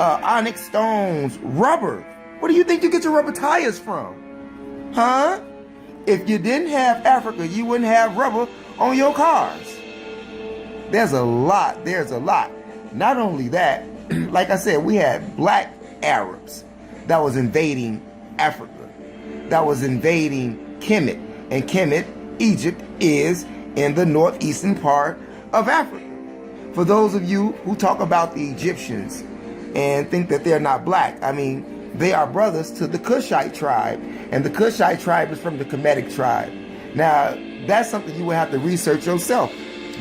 onyx stones, rubber. Where do you think you get your rubber tires from? Huh? If you didn't have Africa, you wouldn't have rubber on your cars. There's a lot. Not only that, like I said, we had black Arabs that was invading Africa, that was invading Kemet. And Kemet, Egypt, is in the northeastern part of Africa. For those of you who talk about the Egyptians and think that they're not black, I mean, they are brothers to the Kushite tribe. And the Kushite tribe is from the Kemetic tribe. Now, that's something you will have to research yourself.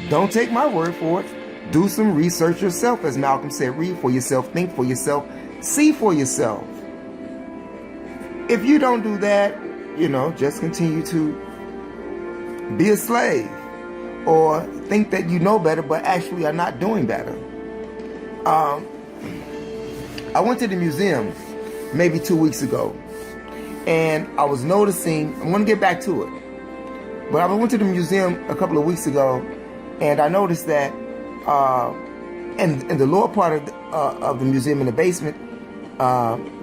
Don't take my word for it. Do some research yourself. As Malcolm said, read for yourself, think for yourself, see for yourself. If you don't do that, just continue to be a slave or think that you know better, but actually are not doing better. I went to the museum maybe 2 weeks ago, and I was noticing, I'm going to get back to it, but I went to the museum a couple of weeks ago, and I noticed that in the lower part of the museum, in the basement,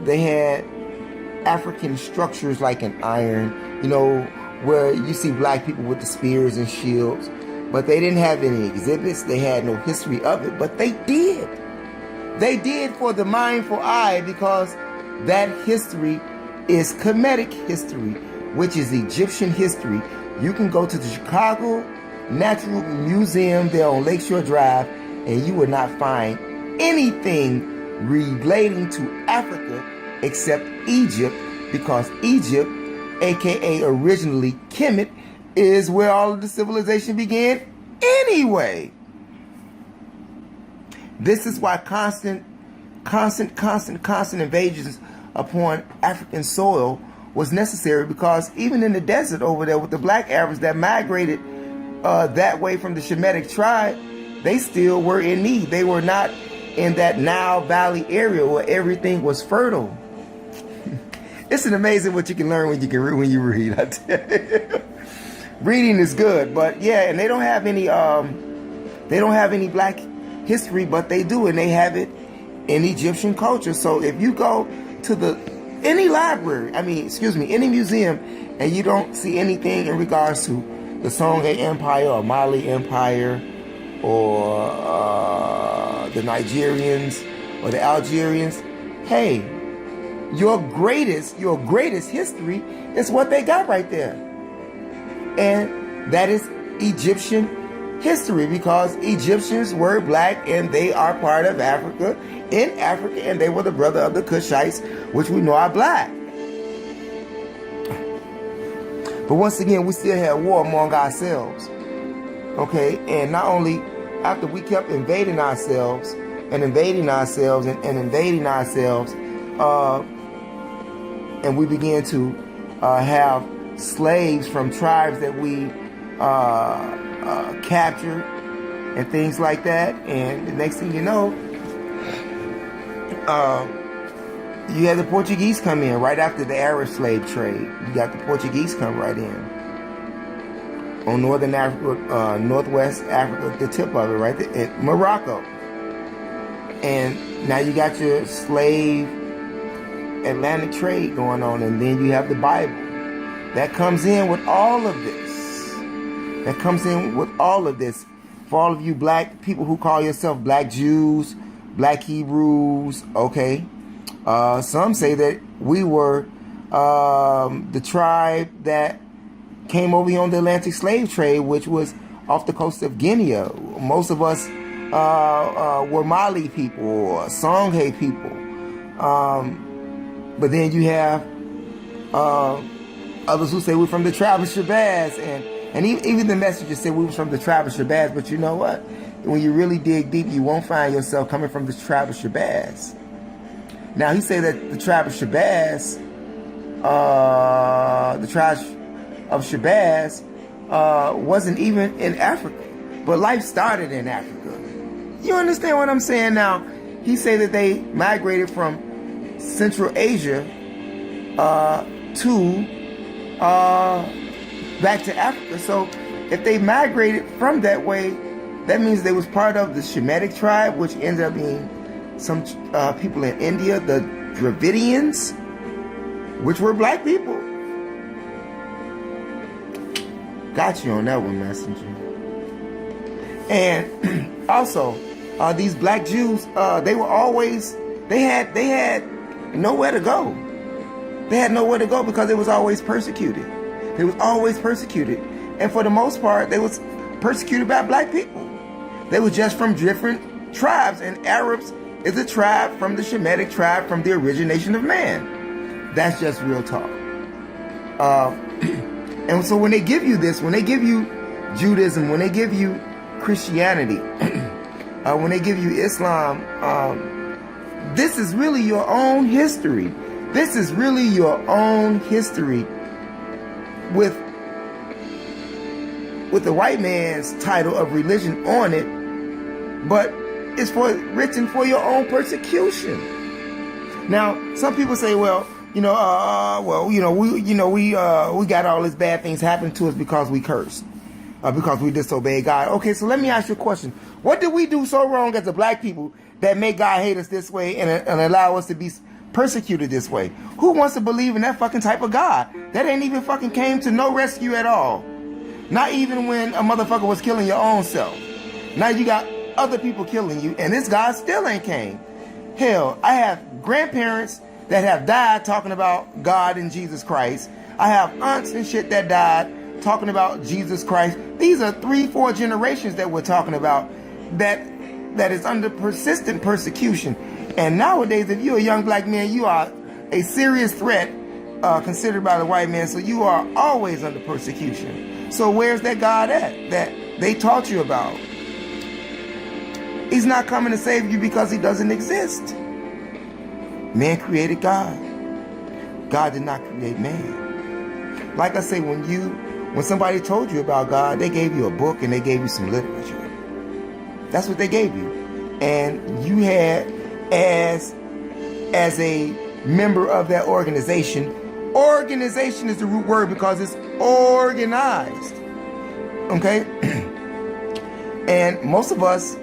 they had African structures like an iron, where you see black people with the spears and shields, but they didn't have any exhibits. They had no history of it, but they did. They did for the mindful eye, because that history is Kemetic history, which is Egyptian history. You can go to the Chicago Natural Museum there on Lakeshore Drive, and you will not find anything relating to Africa except Egypt, because Egypt, aka originally Kemet, is where all of the civilization began anyway. This is why constant invasions upon African soil was necessary, because even in the desert over there with the black Arabs that migrated that way from the Shemitic tribe, they still were in need. They were not in that Nile Valley area where everything was fertile. It's an amazing what you can learn when you read. I tell you. Reading is good, but yeah, and they don't have any black history, but they do, and they have it in Egyptian culture. So if you go to any museum, and you don't see anything in regards to the Songhai Empire or Mali Empire or the Nigerians or the Algerians, hey, your greatest history is what they got right there. And that is Egyptian history, because Egyptians were black and they are part of Africa, and they were the brother of the Kushites, which we know are black. But once again, we still had war among ourselves. Okay, and not only after we kept invading ourselves, and we began to have slaves from tribes that we captured and things like that. And the next thing you know, you had the Portuguese come in right after the Arab slave trade. You got the Portuguese come right in on northern Africa, northwest Africa, the tip of it, right there, in Morocco. And now you got your slave Atlantic trade going on, and then you have the Bible that comes in with all of this. For all of you black people who call yourself black Jews, black Hebrews, okay, some say that we were the tribe that came over here on the Atlantic slave trade, which was off the coast of Guinea. Most of us were Mali people or Songhai people. But then you have others who say we're from the tribe of Shabazz, and even the messengers say we were from the tribe of Shabazz. But you know what? When you really dig deep, you won't find yourself coming from the tribe of Shabazz. Now, he said that the tribe of Shabazz, wasn't even in Africa, but life started in Africa. You understand what I'm saying? Now, he said that they migrated from Central Asia back to Africa. So if they migrated from that way, that means they was part of the Shemitic tribe, which ended up being some people in India, the Dravidians, which were black people. Got you on that one, Messenger. And also, these black Jews, they had nowhere to go. They had nowhere to go because they was always persecuted. They was always persecuted. And for the most part, they was persecuted by black people. They were just from different tribes, and Arabs is a tribe from the Shemitic tribe, from the origination of man. That's just real talk. And so when they give you this, when they give you Judaism, when they give you Christianity, when they give you Islam, this is really your own history. This is really your own history with the white man's title of religion on it, but it's written for your own persecution. Now, some people say, well, we got all these bad things happen to us because we cursed, because we disobeyed God. Okay, so let me ask you a question. What did we do so wrong as a black people that made God hate us this way and allow us to be persecuted this way? Who wants to believe in that fucking type of God? That ain't even fucking came to no rescue at all. Not even when a motherfucker was killing your own self. Now you got other people killing you, and this God still ain't came. Hell, I have grandparents that have died talking about God and Jesus Christ. I have aunts and shit that died talking about Jesus Christ. These are 3-4 generations that we're talking about that is under persistent persecution. And nowadays, if you're a young black man, you are a serious threat considered by the white man, so you are always under persecution. So where's that God at that they taught you about? He's not coming to save you because he doesn't exist. Man created God. God did not create man. Like I say, when somebody told you about God, they gave you a book and they gave you some literature. That's what they gave you. And you had, as a member of that organization is the root word because it's organized. Okay? And most of us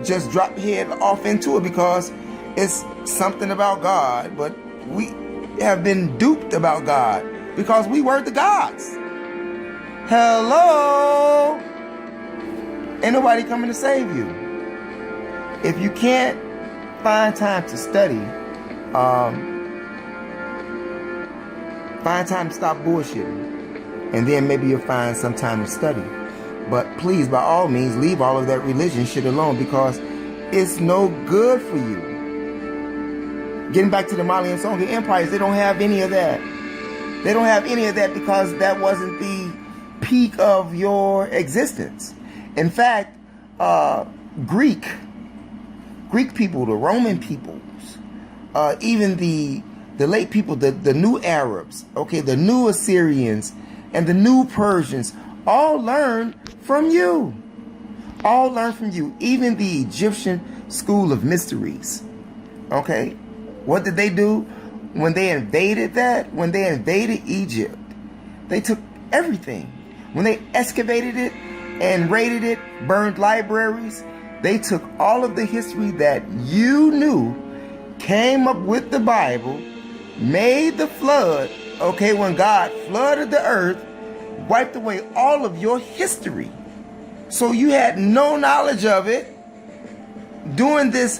just drop head off into it because it's something about God, but we have been duped about God because we were the gods. Hello? Ain't nobody coming to save you. If you can't find time to study, find time to stop bullshitting, and then maybe you'll find some time to study. But please, by all means, leave all of that religion shit alone because it's no good for you. Getting back to the Mali and Songhai empires, they don't have any of that. They don't have any of that because that wasn't the peak of your existence. In fact, Greek people, the Roman peoples, even the late people, the new Arabs, okay, the new Assyrians, and the new Persians, all learned from you. All learned from you. Even the Egyptian school of mysteries. Okay? What did they do when they invaded that? When they invaded Egypt, they took everything. When they excavated it and raided it, burned libraries, they took all of the history that you knew, came up with the Bible, made the flood, okay, when God flooded the earth, wiped away all of your history. So you had no knowledge of it during this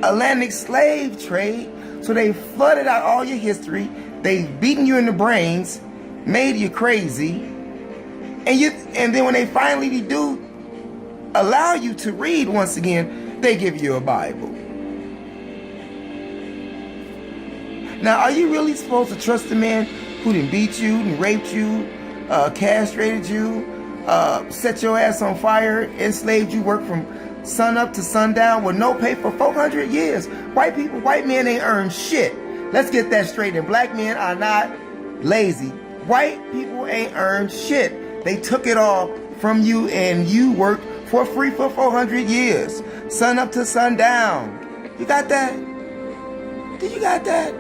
Atlantic slave trade. So they flooded out all your history. They've beaten you in the brains, made you crazy. And then when they finally do allow you to read once again, they give you a Bible. Now, are you really supposed to trust a man who done beat you, and raped you, castrated you, set your ass on fire, enslaved you, worked from sun up to sundown with no pay for 400 years? White men ain't earned shit. Let's get that straight. And black men are not lazy. White people ain't earned shit. They took it all from you and you worked for free for 400 years. Sun up to sundown. You got that? Did you got that?